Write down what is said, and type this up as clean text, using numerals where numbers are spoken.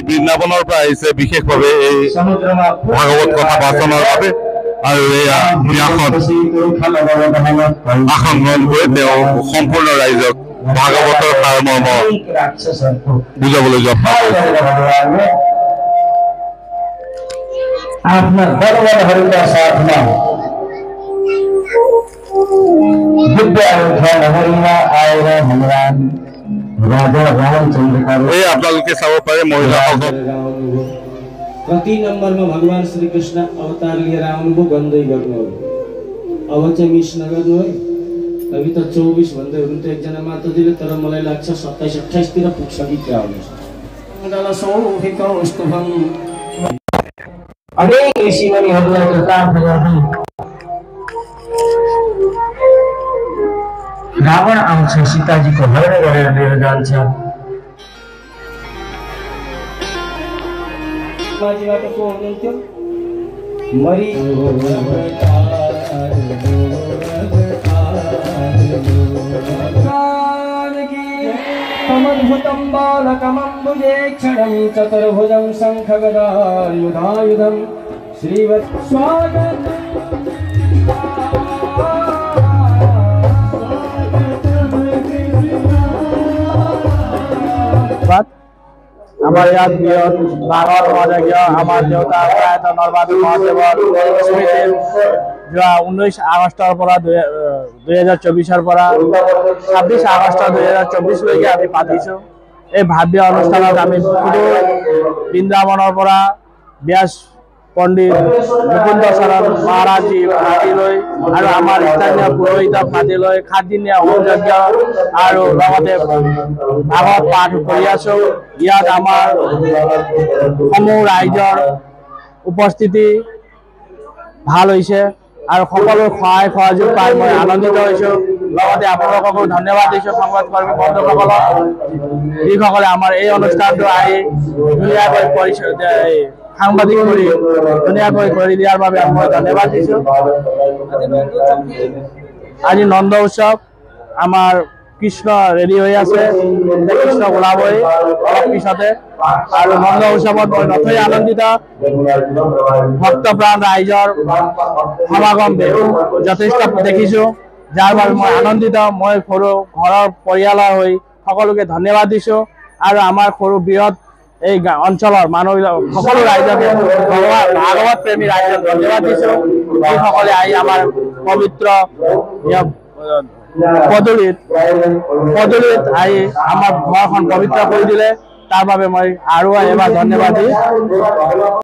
বৃন্দাবনৰ পৰা আহিছে বিশেষভাৱে এই ভাগৱত কথা বাচনৰ বাবে আৰু এই আসন গ্ৰহণ কৰি তেওঁ সম্পূৰ্ণ ৰাইজক ভাগৱতৰ সাৰমৰ্ম বুজাবলৈ যত্ন কৰিছে। आफ्ना दरबारहरूका साथमा विद्यार्थीहरूमा आएर हाम्रा राजा रामचन्द्रका এই আপোনালোকে চাব পাৰে মহিলাসকল कति नम्बरमा भगवान श्री कृष्ण अवतार लिएर आउनुभयो गन्दै गर्नु हो। अब चाहिँ मिस नगर्नु है। अभी त 24 भन्दै हुनु त एकजना माताजीले, तर मलाई लाग्छ 27-28 तिर पुग्छ कि क्या हुन्छ। अनेक ऋषिमुनिहरूलाई कृतार्थ गर्दै रावण आउँछ, सीताजीको हरण गरेर लिएर जान्छ। माजीबाट को हुनुहुन्थ्यो? मरी अमद्भुतं बालकमम्बुजे क्षणं चतुर्भुजं शङ्खगदायुधायुधं श्रीवत् स्वागत আমাৰ ইয়াত বৃহৎ ডাঙৰ হোৱাযজ্ঞ আমাৰ দেউতা প্ৰয়াত নৰবাদুৰ মহাদেৱৰ স্মৃতিৰ যোৱা 19 আগষ্টৰ পৰা 2024 পৰা 26 আগষ্ট 2024 লৈকে আমি পাতিছোঁ। এই ভাব্য অনুষ্ঠানত আমি বৃন্দাবনৰ পৰা ব্যাস পণ্ডিত মুকুন্দ চৰণ মহাৰাজী মাতি লৈ আৰু আমাৰ স্থানীয় পুৰোহিতক মাতি লৈ 7 দিনীয়া হোম যজ্ঞ আৰু লগতে ভাগৱত পাঠ কৰি আছোঁ। ইয়াত আমাৰ সমূহ ৰাইজৰ উপস্থিতি ভাল হৈছে আৰু সকলো সহায় সহযোগ পাই মই আনন্দিত হৈছোঁ। লগতে আপোনালোককো ধন্যবাদ দিছোঁ সংবাদকৰ্মী বন্ধুসকলক, যিসকলে আমাৰ এই অনুষ্ঠানটো আহি ধুনীয়াকৈ সাংবাদিক কৰি ধুনীয়াকৈ কৰি দিয়াৰ বাবে মই ধন্যবাদ দিছোঁ। আজি নন্দ উৎসৱ আমাৰ কৃষ্ণ ৰেডি হৈ আছে, কৃষ্ণ ওলাবই অলপ পিছতে আৰু নন্দ উৎসৱত মই নথৈ আনন্দিত। ভক্তপ্ৰাণ ৰাইজৰ সমাগম যথেষ্ট দেখিছোঁ, যাৰ বাবে মই আনন্দিত। মই সৰু ঘৰৰ পৰিয়ালৰ হৈ সকলোকে ধন্যবাদ দিছোঁ আৰু আমাৰ সৰু বৃহৎ এই অঞ্চলৰ মানুহ সকলো ৰাইজকে ভাগৱত প্ৰেমী ৰাইজক ধন্যবাদ দিছোঁ, যিসকলে আহি আমাৰ পবিত্ৰ পদূলিত আহি আমাৰ ঘৰখন পবিত্ৰ কৰি দিলে। তাৰ বাবে মই আৰু এবাৰ ধন্যবাদ দিওঁ।